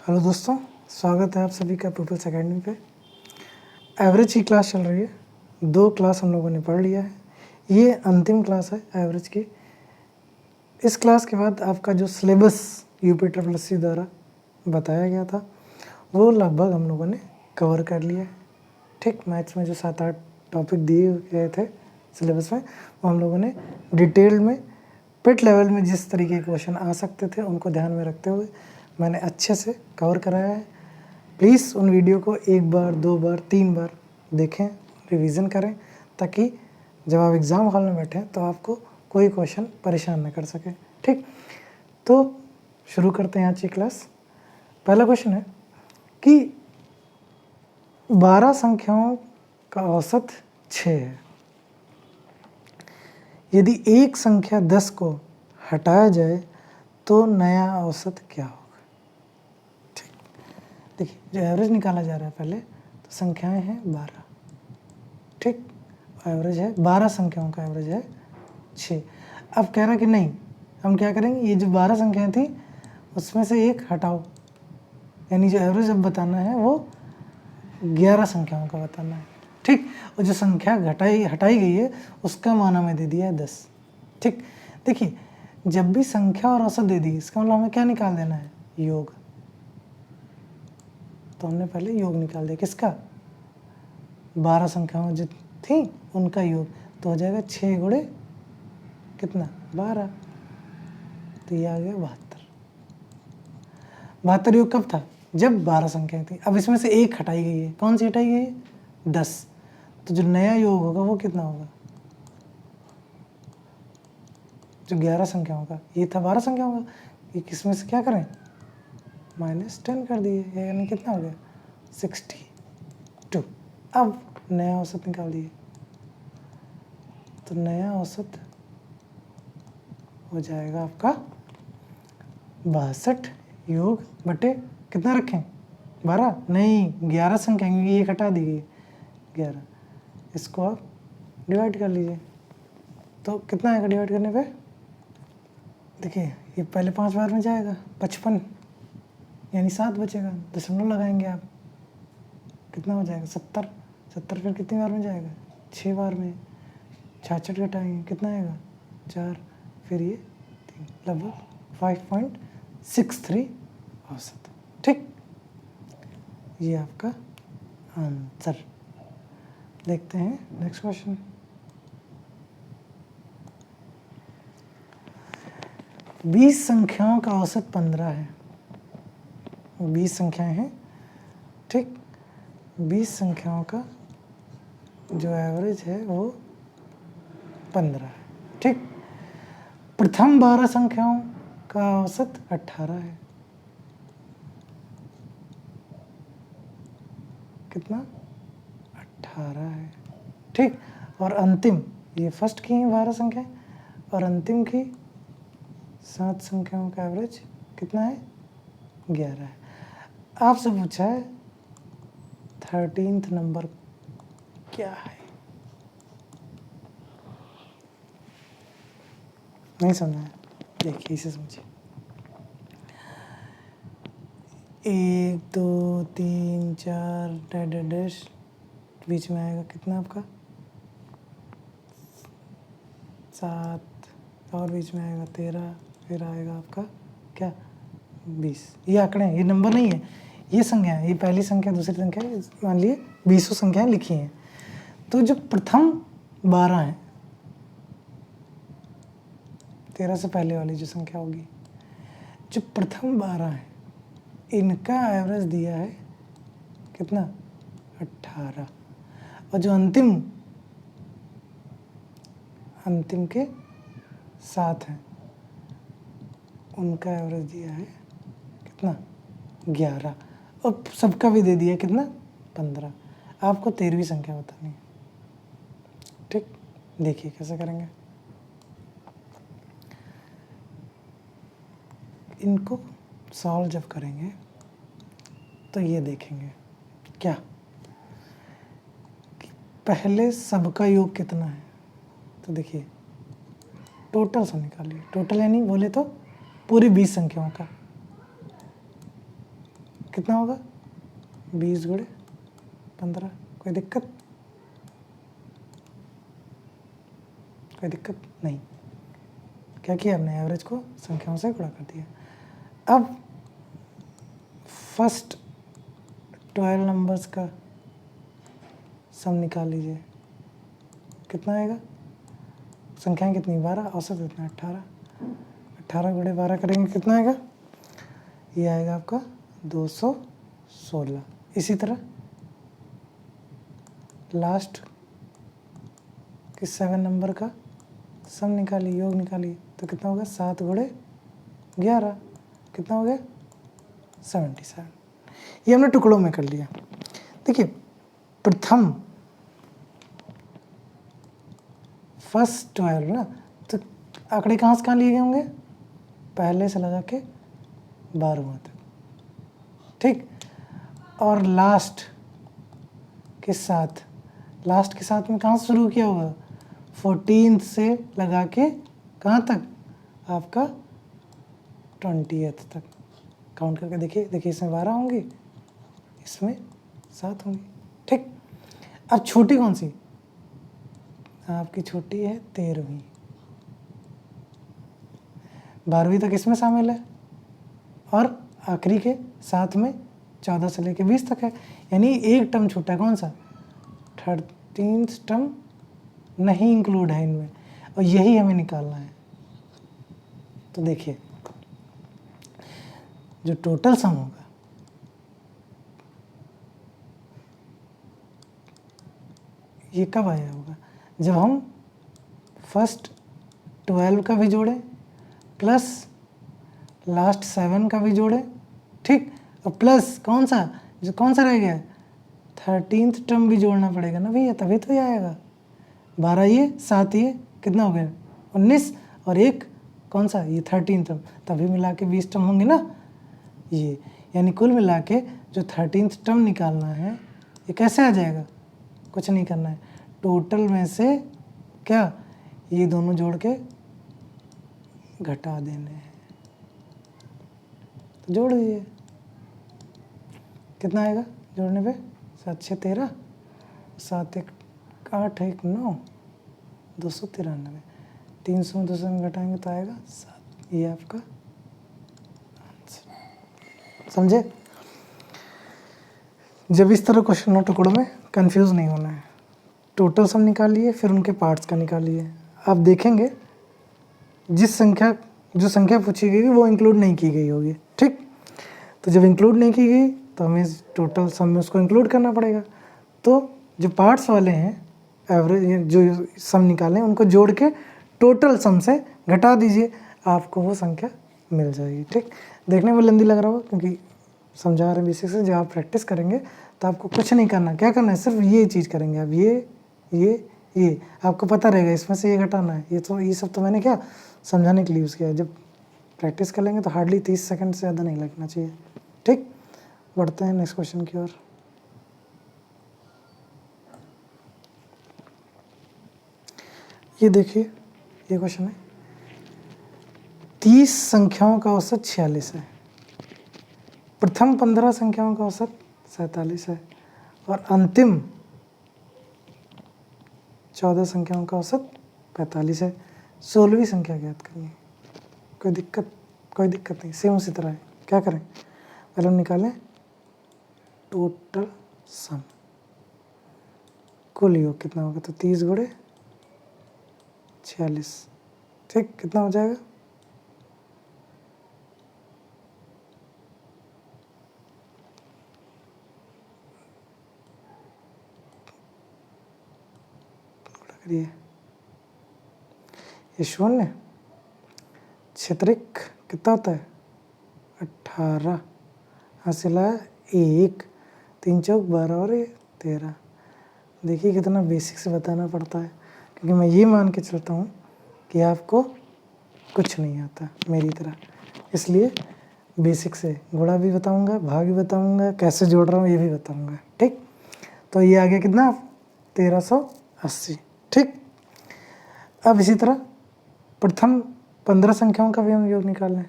Hello दोस्तों, स्वागत है आप सभी का पीपल्स एकेडमी पे। एवरेज की क्लास चल रही है। 2 क्लास हम लोगों ने पढ़ लिया है। ये अंतिम क्लास है एवरेज की। इस क्लास के बाद आपका जो सिलेबस UPSSC द्वारा बताया गया था वो लगभग हम लोगों ने कवर कर लिया है। ठीक, मैथ्स में जो 7-8 टॉपिक दिए गए थे सिलेबस में, वो हम लोगों ने डिटेल में पिट लेवल में जिस तरीके के क्वेश्चन आ सकते थे उनको ध्यान में रखते हुए मैंने अच्छे से कवर कराया है। प्लीज़ उन वीडियो को 1 बार, 2 बार, 3 बार देखें, रिवीजन करें, ताकि जब आप एग्ज़ाम हॉल में बैठें तो आपको कोई क्वेश्चन परेशान न कर सके। ठीक, तो शुरू करते हैं आज की क्लास। पहला क्वेश्चन है कि 12 संख्याओं का औसत 6 है। यदि एक संख्या 10 को हटाया जाए तो नया औसत क्या होगा? ठीक, देखिए जो एवरेज निकाला जा रहा है पहले, तो संख्याएं हैं 12। ठीक, एवरेज है 12 संख्याओं का एवरेज है 6। अब कह रहा कि नहीं, हम क्या करेंगे, ये जो 12 संख्याएं थी उसमें से एक हटाओ, यानी जो एवरेज अब बताना है वो 11 संख्याओं का बताना है। ठीक, और जो संख्या हटाई गई है उसका मान हमें दे दिया है 10। ठीक, देखिए जब भी संख्या और औसत दे दी, इसका मतलब हमें क्या निकाल देना है, योग। तो हमने पहले योग निकाल दिया, किसका, 12 संख्याओं जो थी उनका योग, तो हो जाएगा 6 गुणे कितना, 12, तो ये आ गया 72। 72 योग कब था, जब 12 संख्याएं थी। अब इसमें से एक हटाई गई है, कौन सी हटाई गई है, 10, तो जो नया योग होगा वो कितना होगा, जो 11 संख्याओं का, ये था 12 संख्याओं का, ये किसमें से क्या करें, -10 कर दिए, यानी कितना हो गया, 62। अब नया औसत निकाल दिए, तो नया औसत हो जाएगा आपका 62 योग बटे कितना रखें, 12 नहीं, 11 संख्या, क्योंकि ये हटा दी गई 11। इसको आप डिवाइड कर लीजिए, तो कितना आएगा डिवाइड करने पे, देखिए ये पहले 5 बार में जाएगा, 55, यानी 7 बचेगा, दशमलव लगाएंगे आप, कितना हो जाएगा, 70। 70 फिर कितनी बार में जाएगा, 6 बार में। 66 घटाएंगे, कितना आएगा, 4, फिर ये 3, लगभग 5.63 औसत। ठीक, ये आपका आंसर। देखते हैं नेक्स्ट क्वेश्चन। बीस संख्याओं का औसत 15 है। 20 संख्याएं हैं, ठीक, 20 संख्याओं का जो एवरेज है वो 15 है। ठीक, प्रथम 12 संख्याओं का औसत 18 है। कितना, 18 है। ठीक, और अंतिम, ये फर्स्ट की हैं 12 संख्याएं, और अंतिम की 7 संख्याओं का एवरेज कितना है, 11 है। आपसे पूछा है 13th नंबर क्या है, नहीं समझा है, देखिए इसे समझिए। 1 2 3 4 डैश बीच में आएगा कितना आपका, 7, और बीच में आएगा 13, फिर आएगा आपका क्या, 20। ये आंकड़े हैं, ये नंबर नहीं है, ये संख्या है, ये पहली संख्या दूसरी संख्या, मान लिए 20 संख्याएं लिखी हैं। तो जो प्रथम 12 हैं, 13 से पहले वाली जो संख्या होगी, जो प्रथम 12 हैं इनका एवरेज दिया है कितना, 18, और जो अंतिम के 7 हैं उनका एवरेज दिया है कितना, 11, और सबका भी दे दिया कितना, 15। आपको 13वीं संख्या बतानी है। ठीक, देखिए कैसे करेंगे। इनको सॉल्व जब करेंगे तो ये देखेंगे क्या, कि पहले सबका योग कितना है, तो देखिए टोटल सब निकालिए, टोटल यानी बोले तो पूरी 20 संख्याओं का, कितना होगा 20 गुणे 15। कोई दिक्कत? कोई दिक्कत नहीं। क्या किया हमने, एवरेज को संख्याओं से गुणा कर दिया। अब फर्स्ट 12 नंबर्स का सम निकाल लीजिए। कितना आएगा? संख्याएं कितनी, 12, औसत कितना 18। 18 गुणे 12 करेंगे कितना आएगा? ये आएगा आपका 216। इसी तरह लास्ट के 7 नंबर का सम निकालिए, योग निकालिए, तो कितना होगा? 7 गुणे 11 कितना हो गया? 77। ये हमने टुकड़ों में कर लिया। देखिए प्रथम फर्स्ट 12 ना, तो आंकड़े कहाँ से कहाँ लिए गए होंगे? पहले से लगा के 12वां तक, ठीक। और लास्ट के साथ में कहाँ से शुरू किया होगा? 14 से लगा के कहाँ तक? आपका 20th तक। काउंट करके देखिए इसमें 12 होंगी, इसमें 7 होंगी, ठीक। अब छोटी कौन सी? आपकी छोटी है 13वीं। 12वीं तक इसमें शामिल है, और आखिरी के साथ में 14 से लेके 20 तक है, यानी एक टर्म छोटा है। कौन सा? 13th टर्म नहीं इंक्लूड है इनमें, और यही हमें निकालना है। तो देखिए जो टोटल सम होगा, ये कब आया होगा? जब हम फर्स्ट 12 का भी जोड़ें प्लस लास्ट 7 का भी जोड़ें, ठीक, और प्लस कौन सा रह गया? 13th टर्म भी जोड़ना पड़ेगा ना भैया, तभी तो ये आएगा। 12 ये, 7 ये, कितना हो गया? 19, और एक कौन सा? ये 13th टर्म, तभी मिला के 20 टर्म होंगे ना ये। यानी कुल मिला के जो 13th टर्म निकालना है, ये कैसे आ जाएगा? कुछ नहीं करना है, टोटल में से क्या, ये दोनों जोड़ के घटा देने हैं। तो जोड़ दीजिए, कितना आएगा जोड़ने पे? 7 6 13, 7 1 8 1 9, 293। 300 में 200 में घटाएंगे तो आएगा 7। ये आपका आंसर। समझे? जब इस तरह क्वेश्चन हो टुकड़ों में कंफ्यूज नहीं होना है। टोटल सम निकालिए, फिर उनके पार्ट्स का निकालिए। आप देखेंगे जो संख्या पूछी गई वो इंक्लूड नहीं की गई होगी, ठीक। तो जब इंक्लूड नहीं की गई तो हमें टोटल सम में उसको इंक्लूड करना पड़ेगा। तो जो पार्ट्स वाले हैं, एवरेज जो सम निकालें, उनको जोड़ के टोटल सम से घटा दीजिए, आपको वो संख्या मिल जाएगी, ठीक। देखने में लंबी लग रहा होगा क्योंकि समझा रहे हैं बेसिक से। जब आप प्रैक्टिस करेंगे तो आपको कुछ नहीं करना, क्या करना है? सिर्फ ये चीज़ करेंगे आप, ये आपको पता रहेगा इसमें से ये घटाना है। ये सब तो मैंने क्या समझाने के लिए यूज़ किया है। जब प्रैक्टिस कर लेंगे तो हार्डली 30 सेकंड से ज़्यादा नहीं लगना चाहिए, ठीक। बढ़ते हैं नेक्स्ट क्वेश्चन की ओर। ये देखिए, ये क्वेश्चन है, 30 संख्याओं का औसत 46 है, प्रथम 15 संख्याओं का औसत 47 है, और अंतिम 14 संख्याओं का औसत 45 है। 16वीं संख्या ज्ञात करिए। कोई दिक्कत नहीं, सेम उसी तरह है। क्या करें? पहले हम निकालें टोटल सम, कुल योग कितना होगा? तो 30 गुणे 46, ठीक। कितना हो जाएगा? करिए, ये शून्य क्षेत्रिक कितना होता है? 18, हासिला 1, 3 चौक 12 और ये 13। देखिए कितना बेसिक से बताना पड़ता है, क्योंकि मैं ये मान के चलता हूँ कि आपको कुछ नहीं आता मेरी तरह, इसलिए बेसिक से गुणा भी बताऊँगा, भाग भी बताऊँगा, कैसे जोड़ रहा हूँ ये भी बताऊँगा, ठीक। तो ये आ गया कितना? 1380, ठीक। अब इसी तरह प्रथम 15 संख्याओं का भी हम योग निकाल लें।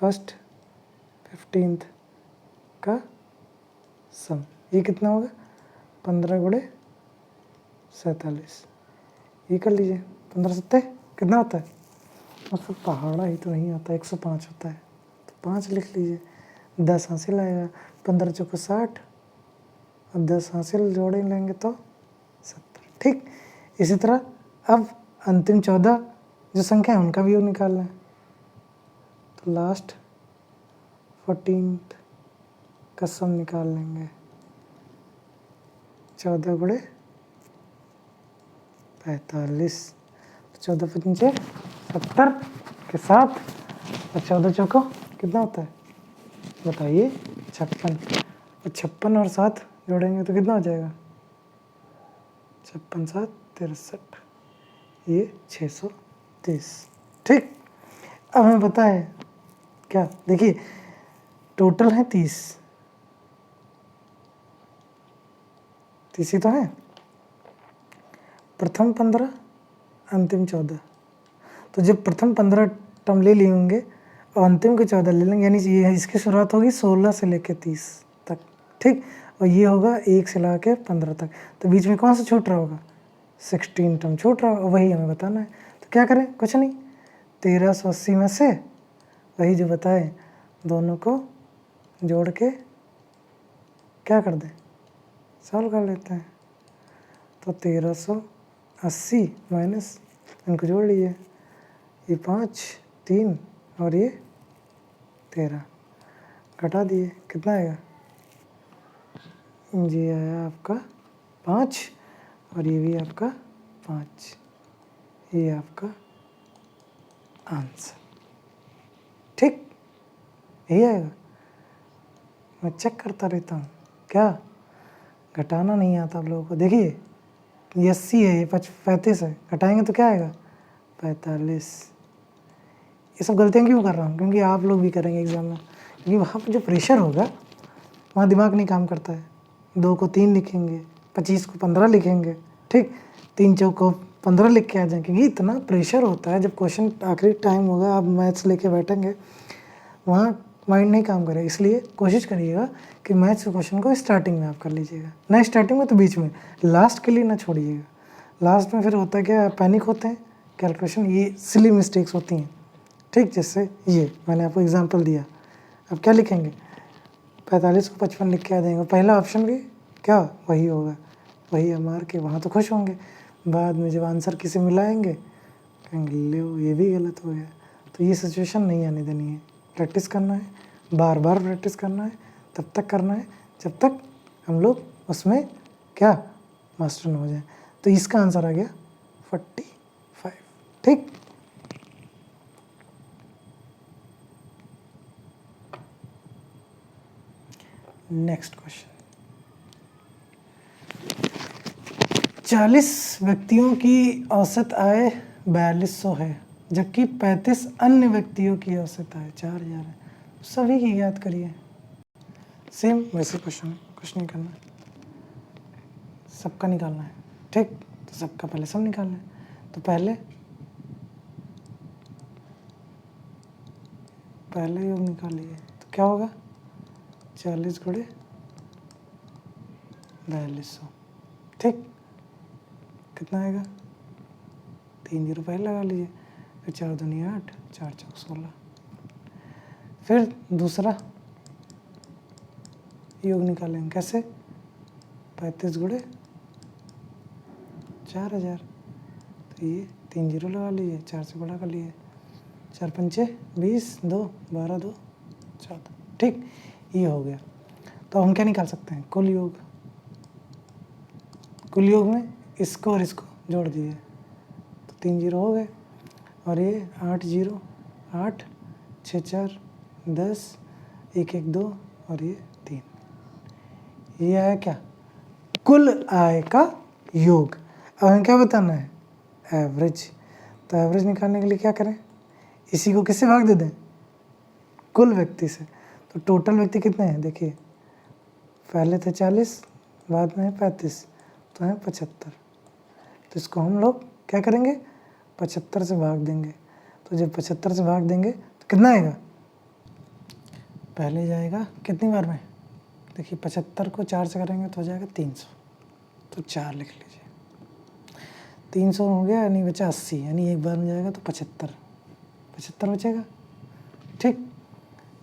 फर्स्ट 15th का सम, ये कितना होगा 15 गुणे 47, ये कर लीजिए 15 सत्ते कितना होता है, मतलब पहाड़ा ही तो नहीं आता, 105 होता है, तो 5 लिख लीजिए, 10 हासिल आएगा, 15 चौको 60 और 10 हासिल जोड़े लेंगे तो 70। ठीक, इसी तरह अब अंतिम 14 जो संख्या है उनका भी योग निकालना है, तो लास्ट 14th का सम निकाल लेंगे, 14 गुणे 45, तो 14 पंचे 70 के साथ और 14 चौको कितना होता है बताइए 56, और 56 और 7 जोड़ेंगे तो कितना हो जाएगा 56 7 63, ये 630। ठीक, अब हमें पता है क्या, देखिए टोटल है 30 ही तो है, प्रथम 15 अंतिम 14, तो जब प्रथम 15 टर्म ले लिए होंगे और अंतिम के 14 ले लेंगे, यानी ये इसकी शुरुआत होगी 16 से लेकर 30 तक। ठीक, और ये होगा 1 से ला के 15 तक, तो बीच में कौन सा छूट रहा होगा 16 टर्म छूट रहा होगा, वही हमें बताना है। तो क्या करें, कुछ नहीं, 1380 में से वही जो बताए दोनों को जोड़ के क्या कर दें, सॉल्व कर लेते हैं। तो 1380 माइनस इनको जोड़ लीजिए, ये 5 3 और ये 13 घटा दिए, कितना आएगा जी, आया आपका 5 और ये भी आपका 5, ये आपका आंसर। ठीक, यही आएगा, मैं चेक करता रहता हूँ, क्या घटाना नहीं आता आप लोगों को। देखिए ये 80 है, ये 35 है, घटाएंगे तो क्या आएगा 45। ये सब गलतियाँ क्यों कर रहा हूँ, क्योंकि आप लोग भी करेंगे एग्जाम में, क्योंकि वहाँ पर जो प्रेशर होगा वहाँ दिमाग नहीं काम करता है। 2 को 3 लिखेंगे, 25 को 15 लिखेंगे, ठीक, 3 चौक को 15 लिख के आ जाएंगे, क्योंकि इतना प्रेशर होता है। जब क्वेश्चन आखिरी टाइम होगा, आप मैथ्स लेके बैठेंगे, वहाँ माइंड नहीं काम करेगा। इसलिए कोशिश करिएगा कि मैथ्स के क्वेश्चन को स्टार्टिंग में आप कर लीजिएगा, ना स्टार्टिंग में तो बीच में, लास्ट के लिए ना छोड़िएगा। लास्ट में फिर होता है क्या, पैनिक होते हैं, कैलकुलेशन ये सिली मिस्टेक्स होती हैं। ठीक, जैसे ये मैंने आपको एग्जांपल दिया, अब क्या लिखेंगे 45 को 55 लिख के आ जाएंगे, पहला ऑप्शन भी क्या वही होगा, वही मार के वहाँ तो खुश होंगे, बाद में जब आंसर किसी मिलाएंगे कहेंगे लो ये भी गलत हो गया। तो ये सिचुएशन नहीं आने देनी है, प्रैक्टिस करना है, बार बार प्रैक्टिस करना है, तब तक करना है जब तक हम लोग उसमें क्या मास्टर न हो जाए। तो इसका आंसर आ गया 45। ठीक, नेक्स्ट क्वेश्चन, 40 व्यक्तियों की औसत आय 4200 है, जबकि 35 अन्य व्यक्तियों की औसत आय 4000 है, सभी की याद करिए। सेम वैसे क्वेश्चन, कुछ नहीं करना, सबका निकालना है। ठीक, तो सबका पहले सब निकालना है, तो पहले योग निकाल लीजिए, तो क्या होगा 40 गुणे 4200। ठीक, कितना आएगा 3 जीरो पहले लगा लीजिए, फिर 4 दूनी 8, 4 चौक 16। फिर दूसरा योग निकालेंगे, कैसे 35 गुणे 4000, तो ये 3 जीरो लगा लीजिए, 4 से बड़ा कर लीजिए, 4 पंचे 20, 2 12 2 14। ठीक, ये हो गया। तो हम क्या निकाल सकते हैं, कुल योग। कुल योग में इसको और इसको जोड़ दीजिए, तो 3 जीरो हो गए, और ये 8 जीरो 8 6 4 10 1 1 2 और ये 3, ये आया क्या कुल आय का योग। अब हमें क्या बताना है एवरेज। तो एवरेज निकालने के लिए क्या करें, इसी को किससे भाग दे दें कुल व्यक्ति से। तो टोटल व्यक्ति कितने हैं, देखिए पहले थे 40, बाद में है 35, तो है 75। तो इसको हम लोग क्या करेंगे 75 से भाग देंगे। तो जब 75 से भाग देंगे तो कितना आएगा पहले जाएगा कितनी बार में, देखिए 75 को 4 से करेंगे तो हो जाएगा 300, तो 4 लिख लीजिए। 300 हो गया, यानी बचा 80, यानी एक बार में जाएगा तो 75 बचेगा। ठीक,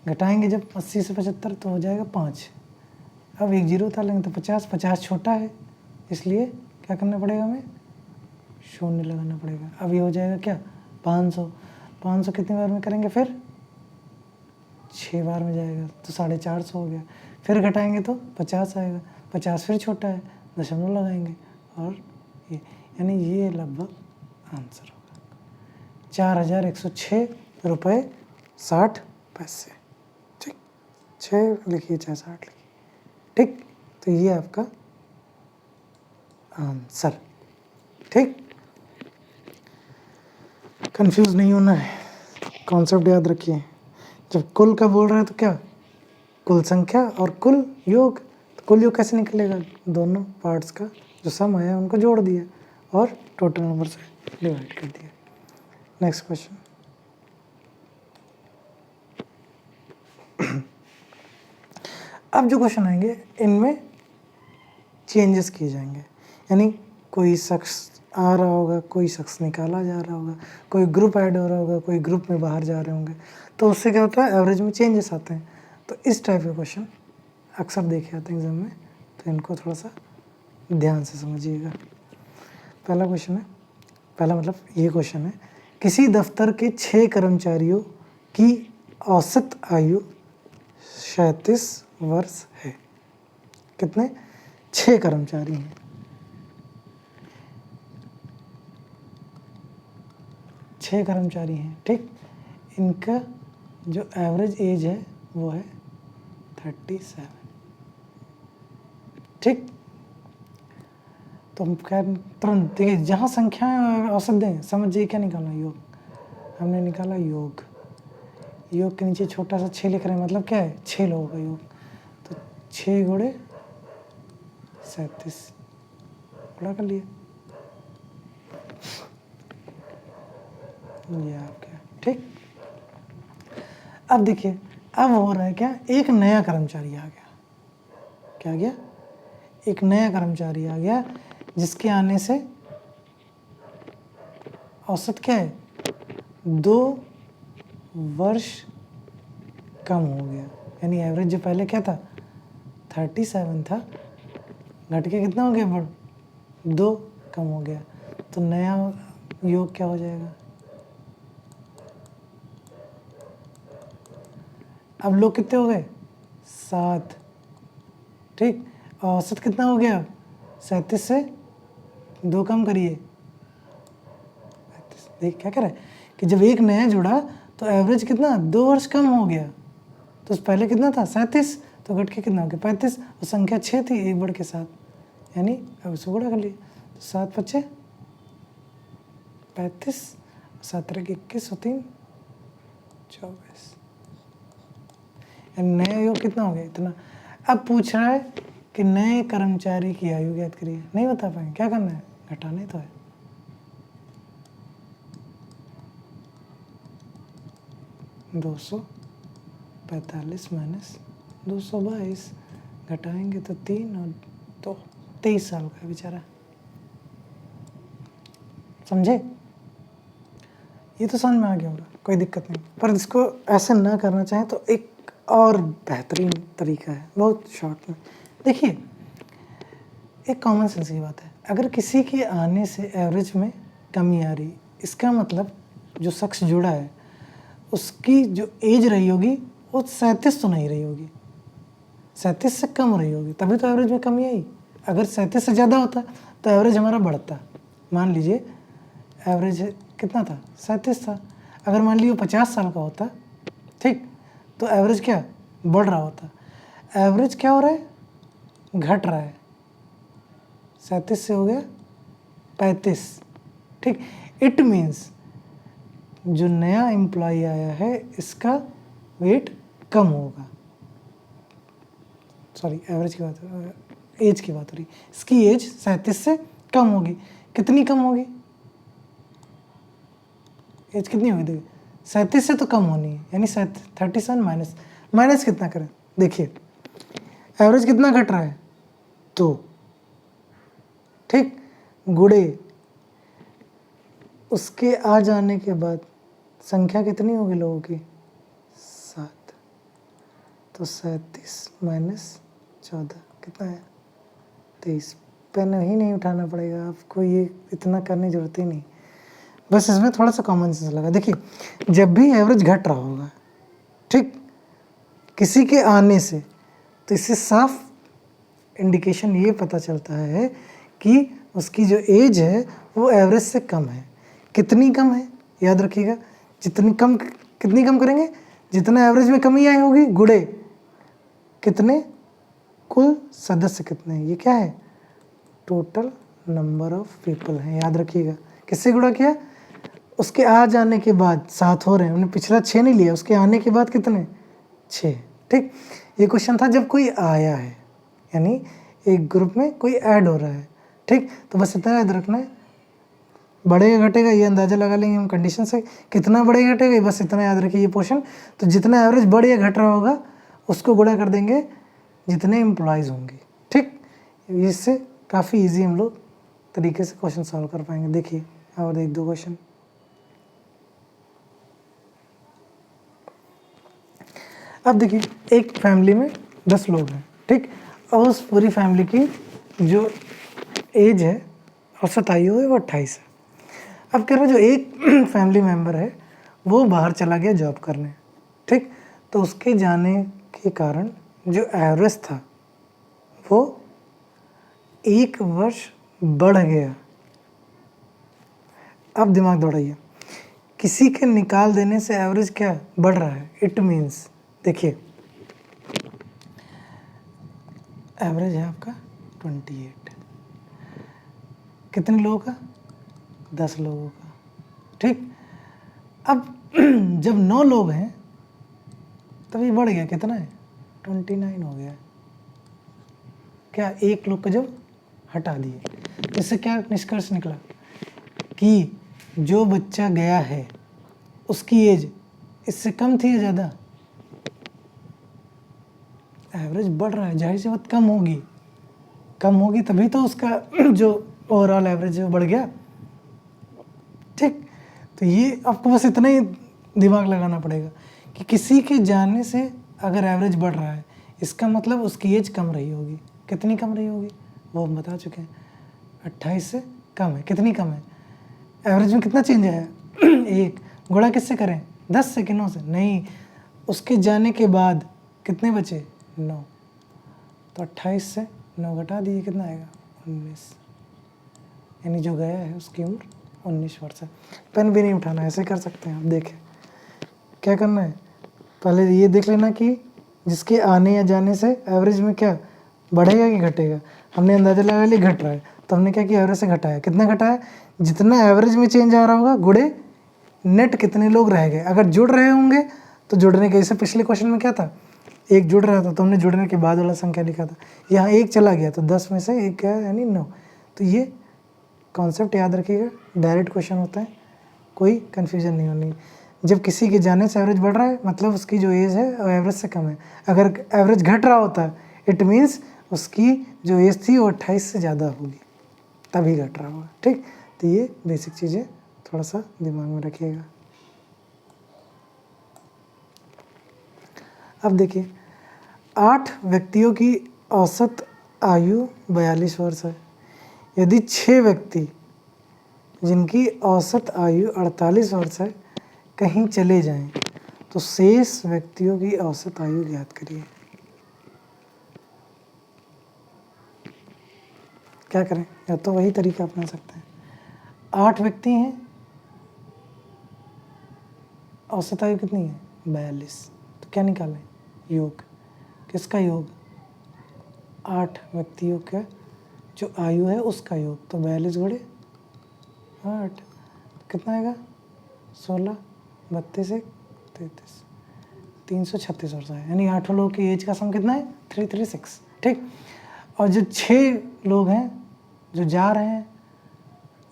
घटाएंगे जब 80 से 75 तो हो जाएगा 5। अब एक जीरो उतार तो 50 छोटा है, इसलिए क्या करना पड़ेगा, हमें शून्य लगाना पड़ेगा। अब ये हो जाएगा क्या, 500 कितनी बार में करेंगे, फिर 6 बार में जाएगा तो 450 हो गया। फिर घटाएंगे तो 50 आएगा, 50 फिर छोटा है, दशमलव लगाएंगे और ये, यानी ये लगभग आंसर होगा 4106 रुपये 60 पैसे। ठीक, 6 लिखिए चाहे 60 लिखिए। ठीक, तो ये आपका आंसर। ठीक, कंफ्यूज नहीं होना है, कॉन्सेप्ट याद रखिए। जब कुल का बोल रहे हैं तो क्या, कुल संख्या और कुल योग, तो कुल योग कैसे निकलेगा, दोनों पार्ट्स का जो सम आया उनको जोड़ दिया और टोटल नंबर से डिवाइड कर दिया। नेक्स्ट क्वेश्चन, अब जो क्वेश्चन आएंगे इनमें चेंजेस किए जाएंगे, यानी कोई शख्स आ रहा होगा, कोई शख्स निकाला जा रहा होगा, कोई ग्रुप ऐड हो रहा होगा, कोई ग्रुप में बाहर जा रहे होंगे, तो उससे क्या होता है, एवरेज में चेंजेस आते हैं। तो इस टाइप के क्वेश्चन अक्सर देखे आते हैं एग्जाम में, तो इनको थोड़ा सा ध्यान से समझिएगा। पहला क्वेश्चन है, पहला मतलब ये क्वेश्चन है, किसी दफ्तर के 6 कर्मचारियों की औसत आयु 37 वर्ष है। कितने, 6 कर्मचारी हैं। छः कर्मचारी हैं। ठीक, इनका जो एवरेज एज है वो है 37। ठीक, तो हम क्या तुरंत देखिए, जहाँ संख्याएं औसत दें समझिए क्या निकालना, योग। हमने निकाला योग, योग के नीचे छोटा सा 6 लिख रहे हैं, मतलब क्या है, 6 लोगों का योग, तो 6 गुणे 37 गुणा कर लिए, ये आपका। ठीक, अब देखिए, अब हो रहा है क्या, एक नया कर्मचारी आ गया। क्या आ गया, एक नया कर्मचारी आ गया, जिसके आने से औसत क्या है, 2 वर्ष कम हो गया, यानी एवरेज जो पहले क्या था 37 था, घट के कितना हो गया, 2 कम हो गया, तो नया योग क्या हो जाएगा, अब लोग कितने हो गए, 7। ठीक, औसत कितना हो गया, 37 से 2 कम करिए, देख क्या कर रहा है कि जब एक नया जुड़ा तो एवरेज कितना, 2 वर्ष कम हो गया, तो पहले कितना था 37, तो घट के कितना हो गया 35, और संख्या 6 थी, एक बढ़ के 7, यानी अब इसको गुणा कर लिए, तो 7 × 5 = 35, 7 × 21 और 3 = 24, नया योग कितना हो गया, इतना। अब पूछ रहा है कि नए कर्मचारी की आयु ज्ञात करिए, नहीं बता पाएंगे, क्या करना है, घटाना ही तो है। (245 - 222) घटाएंगे तो 3 और 2, 23 साल का है बेचारा। समझे, ये तो समझ में आ गया होगा, कोई दिक्कत नहीं। पर इसको ऐसे ना करना चाहें तो एक और बेहतरीन तरीका है, बहुत शॉर्ट में। देखिए, एक कॉमन सेंस की बात है, अगर किसी के आने से एवरेज में कमी आ रही, इसका मतलब जो शख्स जुड़ा है उसकी जो एज रही होगी वो 37 तो नहीं रही होगी, 37 से कम रही होगी, तभी तो एवरेज में कमी आई। अगर 37 से ज़्यादा होता तो एवरेज हमारा बढ़ता। मान लीजिए एवरेज कितना था, 37 था, अगर मान लीजिए 50 साल का होता, ठीक, तो एवरेज क्या बढ़ रहा होता। एवरेज क्या हो रहा है, घट रहा है, 37 से हो गया 35। ठीक, इट मीन्स जो नया एम्प्लॉय आया है इसका वेट कम होगा, सॉरी एवरेज की बात, एज की बात हो रही, इसकी एज 37 से कम होगी। कितनी कम होगी, एज कितनी होगी, देखिए 37 से तो कम होनी है, यानी 37 - माइनस कितना करें, देखिए एवरेज कितना घट रहा है 2, ठीक, गुड़े उसके आ जाने के बाद संख्या कितनी होगी लोगों की 7, तो 37 माइनस 14 कितना है 23। पेन ही नहीं उठाना पड़ेगा आपको, ये इतना करने की जरूरत ही नहीं, बस इसमें थोड़ा सा कॉमन सेंस लगा। देखिए जब भी एवरेज घट रहा होगा, ठीक, किसी के आने से, तो इससे साफ इंडिकेशन ये पता चलता है कि उसकी जो एज है वो एवरेज से कम है। कितनी कम है, याद रखिएगा, जितनी कम, कितनी कम करेंगे, जितना एवरेज में कमी आई होगी गुड़े कितने, कुल सदस्य कितने हैं, ये क्या है टोटल नंबर ऑफ पीपल है, याद रखिएगा। किससे गुणा किया, उसके आ जाने के बाद 7 हो रहे हैं, उन्हें पिछला 6 नहीं लिया, उसके आने के बाद कितने 6, ठीक। ये क्वेश्चन था जब कोई आया है, यानी एक ग्रुप में कोई ऐड हो रहा है, ठीक, तो बस इतना याद रखना है, बढ़ेगा घटेगा ये अंदाज़ा लगा लेंगे हम कंडीशन से, कितना बढ़ेगा घटेगा बस इतना याद रखिए ये पोर्शन। तो जितना एवरेज बढ़ या घट रहा होगा उसको गुणा कर देंगे जितने एम्प्लॉयज़ होंगे, ठीक। इससे काफ़ी इजी हम लोग तरीके से क्वेश्चन सॉल्व कर पाएंगे। देखिए और एक दो क्वेश्चन, अब देखिए एक फैमिली में 10 लोग हैं, ठीक, और उस पूरी फैमिली की जो एज है औसत आयु है वो 28 है। अब कह रहा जो एक फैमिली मेम्बर है वो बाहर चला गया जॉब करने, ठीक, तो उसके जाने के कारण जो एवरेज था वो 1 वर्ष बढ़ गया। अब दिमाग दौड़ाइए, किसी के निकाल देने से एवरेज क्या बढ़ रहा है, इट मीन्स देखिए एवरेज है आपका 28, कितने लोगों का 10 लोगों का, ठीक। अब जब 9 लोग हैं तब ये बढ़ गया, कितना है 29 हो गया, क्या एक लोग को जब हटा दिए, तो इससे क्या निष्कर्ष निकला कि जो बच्चा गया है उसकी एज इससे कम थी या ज़्यादा, एवरेज बढ़ रहा है, जाहिर सी बात कम होगी तभी तो उसका जो ओवरऑल एवरेज है बढ़ गया, ठीक। तो ये आपको बस इतना ही दिमाग लगाना पड़ेगा कि किसी के जाने से अगर एवरेज बढ़ रहा है इसका मतलब उसकी एज कम रही होगी, कितनी कम रही होगी वो हम बता चुके हैं, 28 से कम है, कितनी कम है, एवरेज में कितना चेंज आया 1, गुणा किससे करें 10 से, किनों से नहीं, उसके जाने के बाद कितने बचे 9, तो 28 से 9 घटा दिए कितना आएगा 19, यानी जो गया है उसकी उम्र 19 वर्ष है। पेन भी नहीं उठाना, ऐसे कर सकते हैं आप, देखें क्या करना है, पहले ये देख लेना कि जिसके आने या जाने से एवरेज में क्या बढ़ेगा कि घटेगा। हमने अंदाजा लगा लिया घट रहा है, तो हमने क्या किया एवरेज से घटाया, कितना घटाया, जितना एवरेज में चेंज आ रहा होगा गुड़े नेट कितने लोग रह गए, अगर जुड़ रहे होंगे तो जुड़ने के, जैसे पिछले क्वेश्चन में क्या था एक जुड़ रहा था तो हमने जुड़ने के बाद वाला संख्या लिखा था, यहाँ एक चला गया तो 10 में से एक क्या है यानी 9। तो ये कॉन्सेप्ट याद रखिएगा, डायरेक्ट क्वेश्चन होता है, कोई कन्फ्यूजन नहीं होनी। जब किसी के जाने से एवरेज बढ़ रहा है मतलब उसकी जो एज है वो एवरेज से कम है, अगर एवरेज घट रहा होता है इट मीन्स उसकी जो एज थी वो 28 से ज़्यादा होगी, तभी घट रहा होगा, ठीक। तो ये बेसिक चीज़ें थोड़ा सा दिमाग में रखिएगा। अब देखिए 8 व्यक्तियों की औसत आयु 42 वर्ष है, यदि 6 व्यक्ति जिनकी औसत आयु 48 वर्ष है कहीं चले जाएं तो शेष व्यक्तियों की औसत आयु ज्ञात करिए। क्या करें, या तो वही तरीका अपना सकते हैं, 8 व्यक्ति हैं, औसत आयु कितनी है 42, तो क्या निकालें योग, किसका योग 8 व्यक्तियों का जो आयु है उसका योग, तो 42 गुणे 8 कितना आएगा 16, 32 1 33, 336 वर्ष है, यानी 8 लोगों की एज का सम कितना है 336, ठीक। और जो 6 लोग हैं जो जा रहे हैं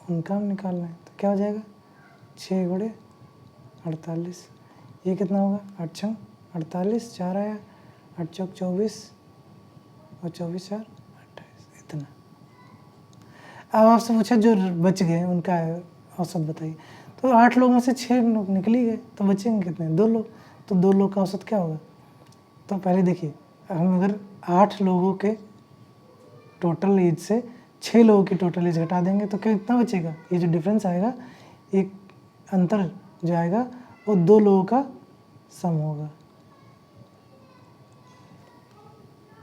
उनका हम निकाल रहे हैं, तो क्या हो जाएगा 6 गुणे 48, ये कितना होगा 8 6 48, 4 आया, 8 चौक 24 और 24 4 28, इतना। अब आपसे पूछा जो बच गए उनका औसत बताइए, तो 8 लोगों में से 6 लोग निकल ही गए, तो बचेंगे कितने? 2 लोग। तो 2 लोग का औसत क्या होगा? तो पहले देखिए, हम अगर 8 लोगों के टोटल एज से 6 लोगों की टोटल एज घटा देंगे तो कितना बचेगा? ये जो डिफरेंस आएगा, एक अंतर जो आएगा वो 2 लोगों का सम होगा।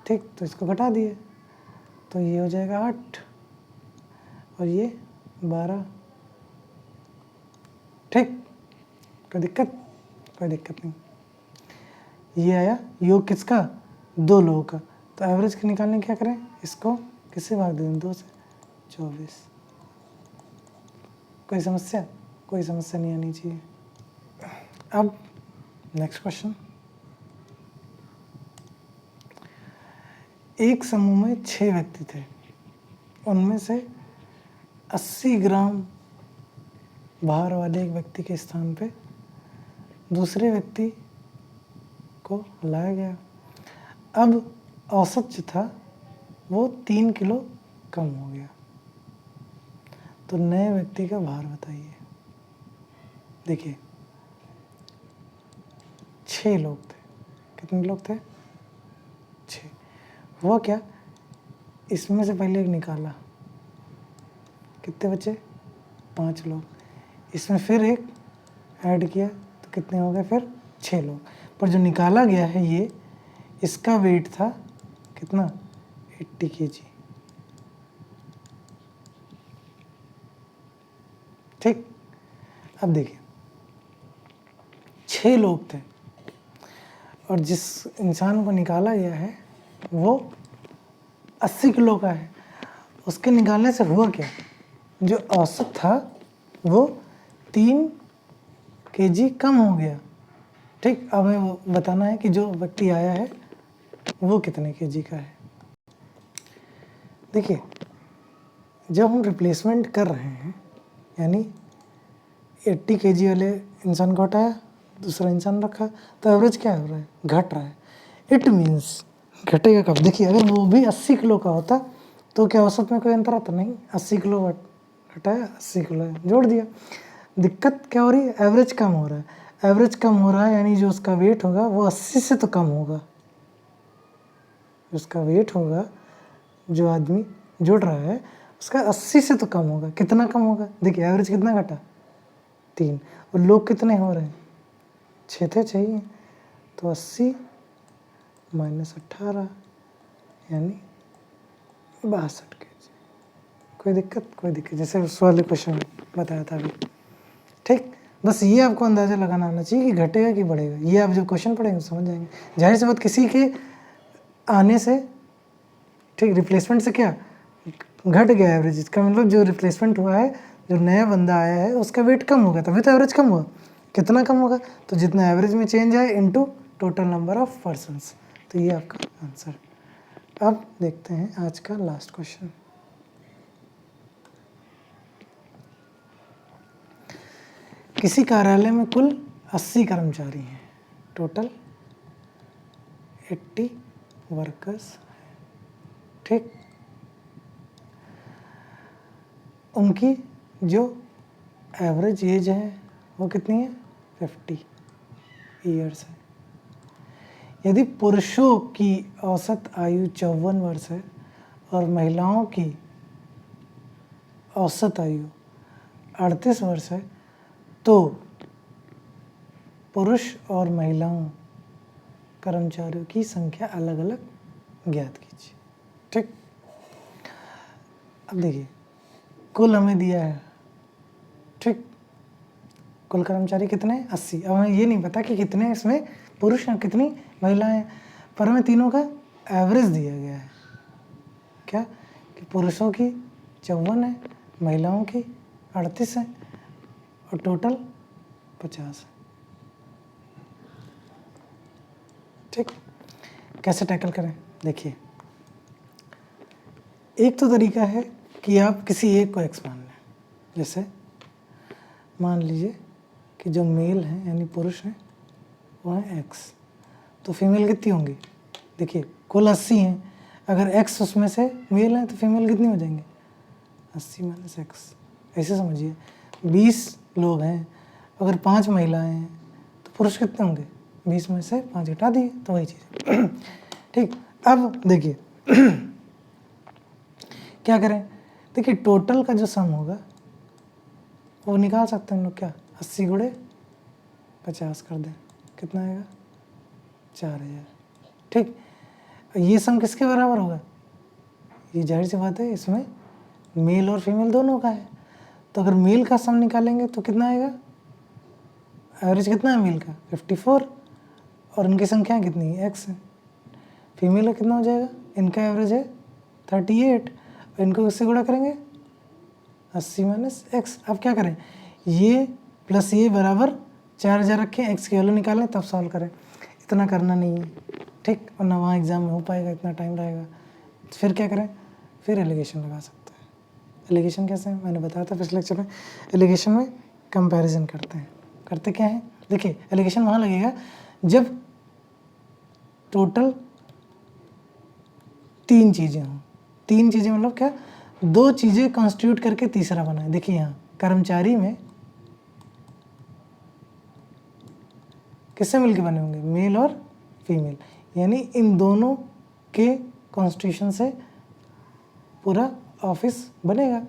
ठीक, तो इसको घटा दिए तो ये हो जाएगा 8 और ये 12। ठीक, कोई दिक्कत? कोई दिक्कत नहीं। ये आया योग किसका? 2 लोगों का। तो एवरेज के निकालने क्या करें? इसको किससे भाग दें? 2 से 24। कोई समस्या? कोई समस्या नहीं आनी चाहिए। अब नेक्स्ट क्वेश्चन। एक समूह में 6 व्यक्ति थे, उनमें से 80 ग्राम भार वाले एक व्यक्ति के स्थान पे दूसरे व्यक्ति को लाया गया। अब औसत जो था वो 3 किलो कम हो गया, तो नए व्यक्ति का भार बताइए। देखिए 6 लोग थे, कितने लोग थे? 6। हुआ क्या, इसमें से पहले एक निकाला, कितने बचे? 5 लोग। इसमें फिर एक ऐड किया तो कितने हो गए? फिर 6 लोग। पर जो निकाला गया है ये, इसका वेट था कितना? 80 kg। ठीक, अब देखिए 6 लोग थे और जिस इंसान को निकाला गया है वो 80 किलो का है। उसके निकालने से हुआ क्या, जो औसत था वो 3 kg कम हो गया। ठीक, अब हमें वो बताना है कि जो व्यक्ति आया है वो कितने kg का है। देखिए जब हम रिप्लेसमेंट कर रहे हैं, यानी 80 kg वाले इंसान को हटाया, दूसरा इंसान रखा, तो एवरेज क्या हो रहा है? घट रहा है। इट मीन्स घटेगा कब? देखिए अगर वो भी 80 किलो का होता तो क्या औसत में कोई अंतर आता? नहीं। 80 किलो हटाया, 80 किलो जोड़ दिया। दिक्कत क्या हो रही है? एवरेज कम हो रहा है। एवरेज कम हो रहा है यानी जो उसका वेट होगा वो 80 से तो कम होगा। उसका वेट होगा, जो आदमी जुड़ रहा है उसका 80 से तो कम होगा। कितना कम होगा? देखिए एवरेज कितना घटा? 3। और लोग कितने हो रहे हैं? 6 थे, चाहिए तो 80 माइनस 18 यानी 62 kg। कोई दिक्कत? कोई दिक्कत, जैसे उस वाले क्वेश्चन में बताया था अभी। ठीक, बस ये आपको अंदाज़ा लगाना आना चाहिए कि घटेगा कि बढ़ेगा। ये आप जब क्वेश्चन पढ़ेंगे समझ जाएंगे। जाहिर सी बात, किसी के आने से, ठीक, रिप्लेसमेंट से क्या घट गया एवरेज, इसका मतलब जो रिप्लेसमेंट हुआ है, जो नया बंदा आया है उसका वेट कम होगा, तभी तो एवरेज कम हुआ। कितना कम होगा? तो जितना एवरेज में चेंज आए into total number of persons. तो ये आपका आंसर। अब देखते हैं आज का लास्ट क्वेश्चन। किसी कार्यालय में कुल 80 कर्मचारी हैं, टोटल 80 वर्कर्स। ठीक, उनकी जो एवरेज एज है वो कितनी है? 50 ईयर्स है। यदि पुरुषों की औसत आयु 54 वर्ष है और महिलाओं की औसत आयु 38 वर्ष है, तो पुरुष और महिलाओं कर्मचारियों की संख्या अलग अलग ज्ञात कीजिए। ठीक, अब देखिए कुल हमें दिया है, ठीक, कुल कर्मचारी कितने? 80। अब हमें ये नहीं पता कि कितने इसमें पुरुष हैं, कितनी महिलाएं हैं, पर हमें तीनों का एवरेज दिया गया है। क्या कि पुरुषों की 54 है, महिलाओं की 38 है और टोटल 50 है। ठीक, कैसे टैकल करें? देखिए एक तो तरीका है कि आप किसी एक को एक्स मान लें। जैसे मान लीजिए कि जो मेल हैं यानी पुरुष हैं वो हैं एक्स तो फीमेल कितनी होंगी? देखिए कुल 80 हैं, अगर x उसमें से मेल है तो फीमेल कितनी हो जाएंगे? 80 माइनस एक्स। ऐसे समझिए 20 लोग हैं, अगर 5 महिलाएं हैं तो पुरुष कितने होंगे? 20 में से 5 हटा दिए, तो वही चीज़। ठीक, अब देखिए क्या करें? देखिए टोटल का जो सम होगा वो निकाल सकते हैं हम लोग। क्या 80 गुणे 50 कर दें, कितना आएगा? 4000। ठीक, ये सम किसके बराबर होगा? ये जाहिर सी बात है इसमें मेल और फीमेल दोनों का है, तो अगर मेल का सम निकालेंगे तो कितना आएगा? एवरेज कितना है मेल का? 54, और इनकी संख्या कितनी है? x है। फीमेल का कितना हो जाएगा? इनका एवरेज है 38, और इनको किससे गुणा करेंगे? 80 माइनस एक्स। अब क्या करें? ये प्लस ये बराबर 4000 रखें, एक्स की वैल्यू निकालें तब सॉल्व करें। इतना करना नहीं है, ठीक, और ना वहाँ एग्जाम में हो पाएगा, इतना टाइम रहेगा। फिर क्या करें? फिर एलिगेशन लगा सकते हैं। एलिगेशन कैसे है? मैंने बताया था पिछले लेक्चर में। एलिगेशन में कंपैरिजन करते हैं। करते क्या है? देखिए एलिगेशन वहाँ लगेगा जब टोटल 3 चीज़ें हों। 3 चीज़ें मतलब क्या? 2 चीज़ें कॉन्स्टिट्यूट करके तीसरा बना है। देखिए यहाँ कर्मचारी में किससे मिलके बने होंगे? मेल और फीमेल, यानी इन दोनों के कॉन्स्टिट्यूशन से पूरा ऑफिस बनेगा।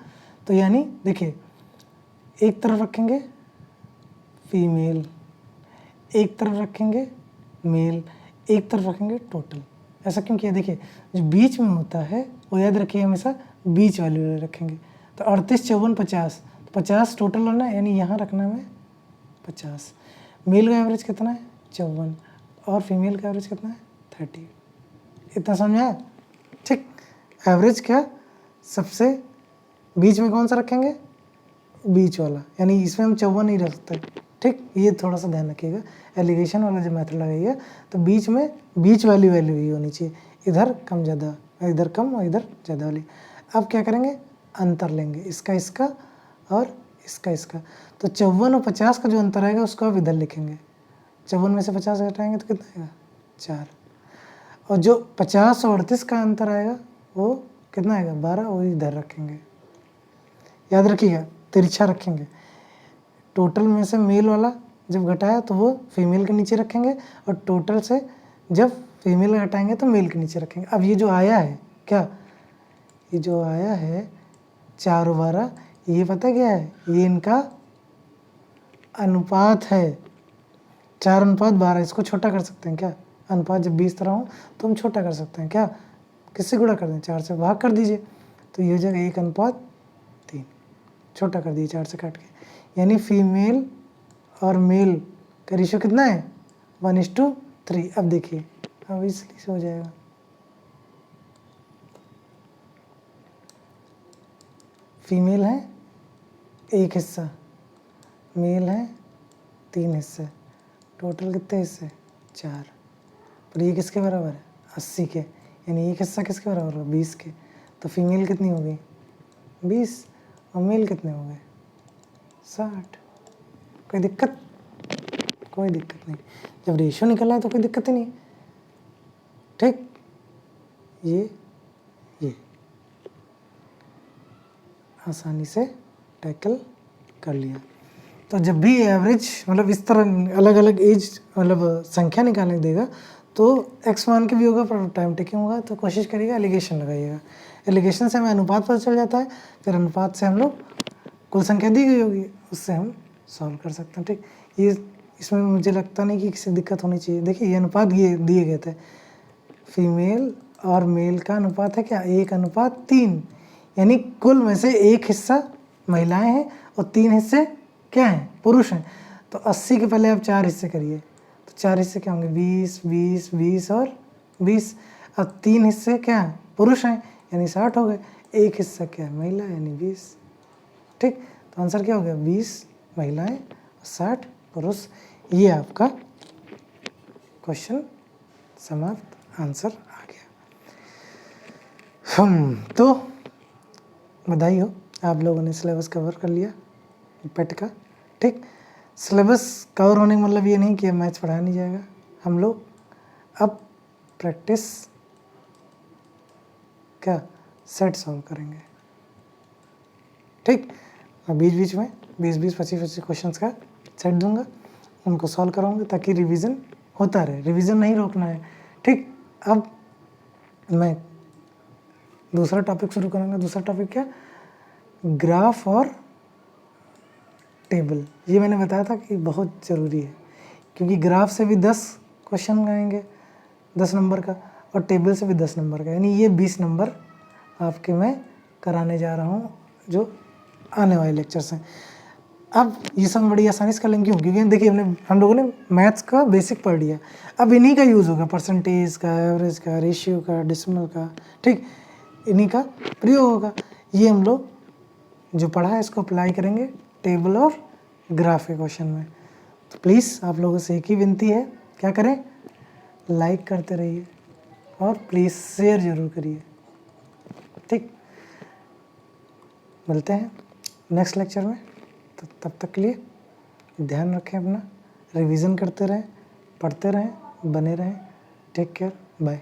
तो यानी देखिए एक तरफ रखेंगे फीमेल, एक तरफ रखेंगे मेल, एक तरफ रखेंगे टोटल। ऐसा क्यों किया? देखिए जो बीच में होता है वो याद रखिए हमेशा बीच वैल्यू रखेंगे। तो 38, 54, 50, तो 50 टोटल होना है, यानी यहाँ रखना है 50। मेल का एवरेज कितना है? 54, और फीमेल का एवरेज कितना है? 30। इतना समझा? ठीक, एवरेज क्या? सबसे बीच में कौन सा रखेंगे? बीच वाला, यानी इसमें हम 54 नहीं रख सकते। ठीक, ये थोड़ा सा ध्यान रखिएगा। एलिगेशन वाला जो मेथड लगाइएगा तो बीच में बीच वाली वैल्यू ही होनी चाहिए, इधर कम ज़्यादा, इधर कम और इधर ज़्यादा वाली। अब क्या करेंगे? अंतर लेंगे, इसका इसका और इसका इसका। तो 54 और 50 का जो अंतर आएगा उसको आप इधर लिखेंगे। 54 में से 50 घटाएंगे तो कितना आएगा? 4। और जो 50 और 38 का अंतर आएगा वो कितना आएगा? 12, वो इधर रखेंगे। याद रखिएगा तिरछा रखेंगे। टोटल में से मेल वाला जब घटाया तो वो फीमेल के नीचे रखेंगे, और टोटल से जब फीमेल घटाएंगे तो मेल के नीचे रखेंगे। अब ये जो आया है क्या? ये जो आया है 4 और 12, ये पता क्या है? ये इनका अनुपात है। 4:12। इसको छोटा कर सकते हैं क्या? अनुपात जब 20 तरह हो तो हम छोटा कर सकते हैं क्या? किससे गुणा कर दें? 4 से भाग कर दीजिए, तो ये हो जाएगा 1:3। छोटा कर दीजिए 4 से काट के, यानी फीमेल और मेल का रेशियो कितना है? 1:3। अब देखिए अब इसलिए से हो जाएगा। फीमेल है 1 हिस्सा, मेल है 3 हिस्से, टोटल कितने हिस्से? 4। पर ये किसके बराबर है? 80 के, यानी एक हिस्सा किसके बराबर होगा? 20 के। तो फीमेल कितनी हो गई? 20, और मेल कितने हो गए? 60। कोई दिक्कत? कोई दिक्कत नहीं। जब रेशियो निकला है तो कोई दिक्कत ही नहीं। ठीक, ये आसानी से टैकल कर लिया। तो जब भी एवरेज मतलब इस तरह अलग अलग एज मतलब संख्या निकालने देगा तो एक्स मान के भी होगा, पर टाइम टेकिंग होगा, तो कोशिश करिएगा एलिगेशन लगाइएगा। एलिगेशन से हमें अनुपात पता चल जाता है, फिर अनुपात से हम लोग कुल संख्या दी गई होगी उससे हम सॉल्व कर सकते हैं। ठीक, ये इसमें मुझे लगता नहीं कि किसी दिक्कत होनी चाहिए। देखिए ये अनुपात ये दिए गए थे, फीमेल और मेल का अनुपात है क्या? 1:3, यानी कुल में से 1 हिस्सा महिलाएं हैं और 3 हिस्से क्या हैं? पुरुष हैं। तो 80 के पहले आप 4 हिस्से करिए, तो 4 हिस्से क्या होंगे? 20, 20, 20 और 20। अब 3 हिस्से क्या हैं? पुरुष हैं, यानी 60 हो गए। 1 हिस्सा क्या है? महिला, यानी 20। ठीक, तो आंसर क्या हो गया? 20 महिलाएं और 60 पुरुष। ये आपका क्वेश्चन समाप्त, आंसर आ गया। तो बधाई हो, आप लोगों ने सिलेबस कवर कर लिया पेट का। ठीक, सिलेबस कवर होने का मतलब ये नहीं कि मैथ्स पढ़ाया नहीं जाएगा। हम लोग अब प्रैक्टिस क्या सेट सॉल्व करेंगे, ठीक। मैं बीच बीच में 20-20, 25-25 क्वेश्चंस का सेट दूंगा, उनको सॉल्व कराऊंगा ताकि रिवीजन होता रहे, रिवीजन नहीं रोकना है, ठीक। अब मैं दूसरा टॉपिक शुरू करूंगा। दूसरा टॉपिक क्या, ग्राफ और टेबल। ये मैंने बताया था कि बहुत ज़रूरी है, क्योंकि ग्राफ से भी 10 क्वेश्चन आएंगे 10 नंबर का, और टेबल से भी 10 नंबर का, यानी ये 20 नंबर आपके मैं कराने जा रहा हूँ जो आने वाले लेक्चर्स हैं। अब ये सब बड़ी आसानी से कर लेंगे, क्यों, क्योंकि देखिए हम लोगों ने मैथ्स का बेसिक पढ़ लिया, अब इन्हीं का यूज़ होगा, परसेंटेज का, एवरेज का, रेशियो का, डेसिमल का, ठीक, इन्हीं का प्रयोग होगा। ये हम लोग जो पढ़ा है इसको अप्लाई करेंगे टेबल और ग्राफ के क्वेश्चन में। तो प्लीज़ आप लोगों से एक ही विनती है, क्या करें, लाइक करते रहिए और प्लीज़ शेयर ज़रूर करिए, ठीक। मिलते हैं नेक्स्ट लेक्चर में, तो तब तक के लिए ध्यान रखें अपना, रिवीजन करते रहें, पढ़ते रहें, बने रहें। Take care, bye.